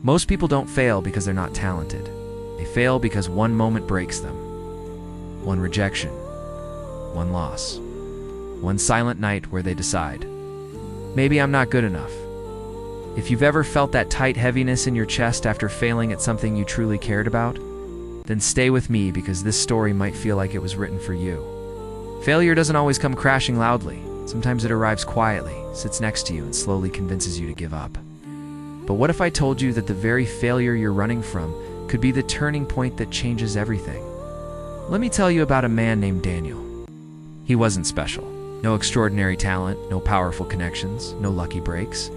Most people don't fail because they're not talented. They fail because one moment breaks them. One rejection, one loss, one silent night where they decide, maybe I'm not good enough. If you've ever felt that tight heaviness in your chest after failing at something you truly cared about, then stay with me because this story might feel like it was written for you. Failure doesn't always come crashing loudly. Sometimes it arrives quietly, sits next to you, and slowly convinces you to give up. But what if I told you that the very failure you're running from could be the turning point that changes everything? Let me tell you about a man named Daniel. He wasn't special. No extraordinary talent, no powerful connections, no lucky breaks.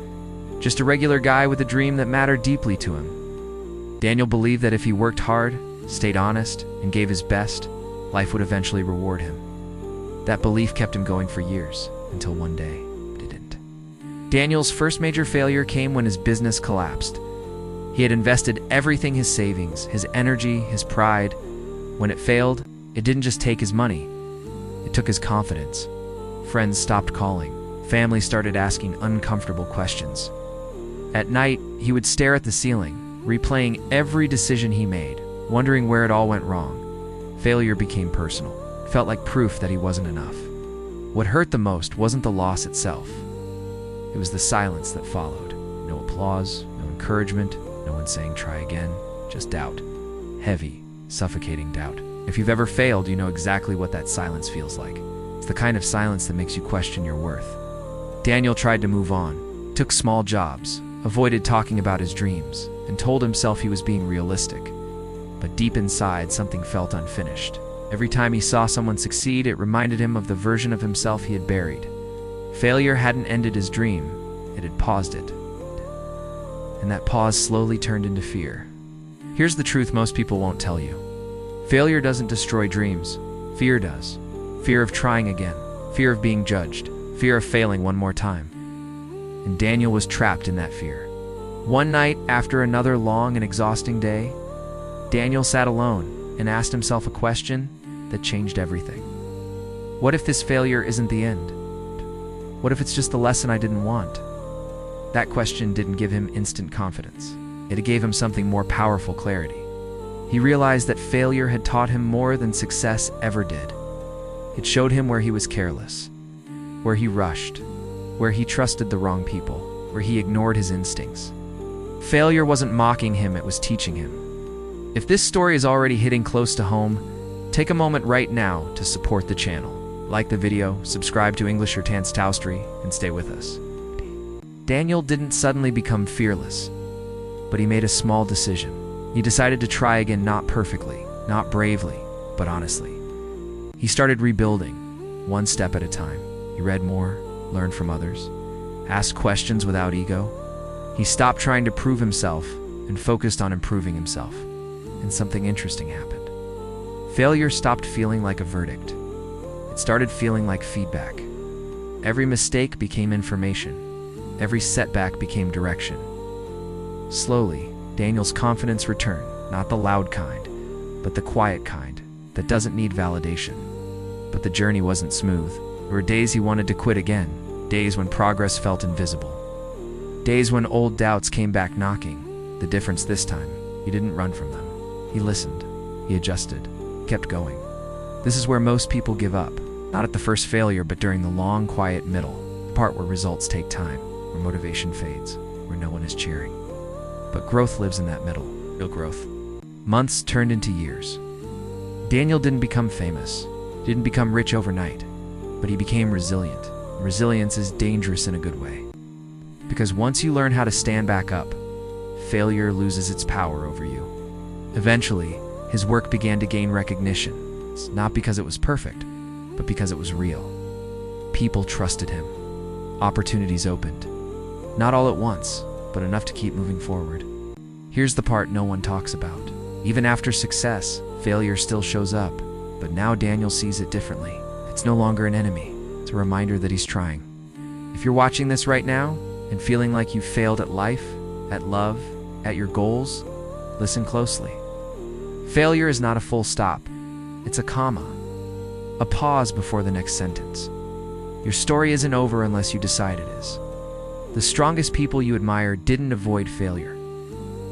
Just a regular guy with a dream that mattered deeply to him. Daniel believed that if he worked hard, stayed honest, and gave his best, life would eventually reward him. That belief kept him going for years, until one day it didn't. Daniel's first major failure came when his business collapsed. He had invested everything, his savings, his energy, his pride. When it failed, it didn't just take his money, it took his confidence. Friends stopped calling. Family started asking uncomfortable questions. At night, he would stare at the ceiling, replaying every decision he made, wondering where it all went wrong. Failure became personal. It felt like proof that he wasn't enough. What hurt the most wasn't the loss itself. It was the silence that followed. No applause, no encouragement, no one saying try again, just doubt. Heavy, suffocating doubt. If you've ever failed, you know exactly what that silence feels like. It's the kind of silence that makes you question your worth. Daniel tried to move on, took small jobs, avoided talking about his dreams, and told himself he was being realistic. But deep inside, something felt unfinished. Every time he saw someone succeed, it reminded him of the version of himself he had buried. Failure hadn't ended his dream, it had paused it. And that pause slowly turned into fear. Here's the truth most people won't tell you. Failure doesn't destroy dreams, fear does. Fear of trying again, fear of being judged, fear of failing one more time. And Daniel was trapped in that fear. One night, after another long and exhausting day, Daniel sat alone and asked himself a question that changed everything. What if this failure isn't the end? What if it's just the lesson I didn't want? That question didn't give him instant confidence. It gave him something more powerful: clarity. He realized that failure had taught him more than success ever did. It showed him where he was careless, where he rushed, where he trusted the wrong people, where he ignored his instincts. Failure wasn't mocking him, it was teaching him. If this story is already hitting close to home, take a moment right now to support the channel. Like the video, subscribe to Englishshortandstories, and stay with us. Daniel didn't suddenly become fearless, but he made a small decision. He decided to try again, not perfectly, not bravely, but honestly. He started rebuilding, one step at a time. He read more, learned from others, asked questions without ego. He stopped trying to prove himself and focused on improving himself. And something interesting happened. Failure stopped feeling like a verdict. It started feeling like feedback. Every mistake became information. Every setback became direction. Slowly, Daniel's confidence returned, not the loud kind, but the quiet kind that doesn't need validation. But the journey wasn't smooth. There were days he wanted to quit again, days when progress felt invisible, days when old doubts came back knocking. The difference this time, he didn't run from them. He listened, he adjusted, kept going. This is where most people give up, not at the first failure, but during the long, quiet middle, the part where results take time, where motivation fades, where no one is cheering. But growth lives in that middle, real growth. Months turned into years. Daniel didn't become famous, didn't become rich overnight, but he became resilient. Resilience is dangerous in a good way. Because once you learn how to stand back up, failure loses its power over you. Eventually, his work began to gain recognition. It's not because it was perfect, but because it was real. People trusted him. Opportunities opened. Not all at once, but enough to keep moving forward. Here's the part no one talks about. Even after success, failure still shows up. But now Daniel sees it differently. It's no longer an enemy. It's a reminder that he's trying. If you're watching this right now and feeling like you failed at life, at love, at your goals, listen closely. Failure is not a full stop. It's a comma, a pause before the next sentence. Your story isn't over unless you decide it is. The strongest people you admire didn't avoid failure.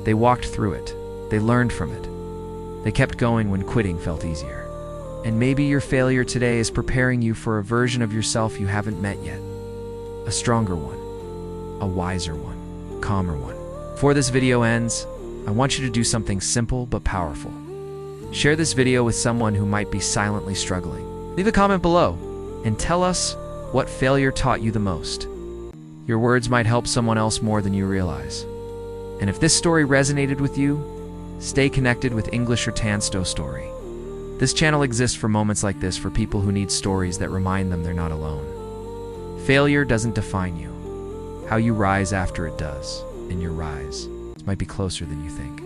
They walked through it. They learned from it. They kept going when quitting felt easier. And maybe your failure today is preparing you for a version of yourself you haven't met yet. A stronger one, a wiser one, calmer one. Before this video ends, I want you to do something simple but powerful. Share this video with someone who might be silently struggling. Leave a comment below and tell us what failure taught you the most. Your words might help someone else more than you realize. And if this story resonated with you, stay connected with Englishshortandstories. This channel exists for moments like this, for people who need stories that remind them they're not alone. Failure doesn't define you. How you rise after it does, and your rise might be closer than you think.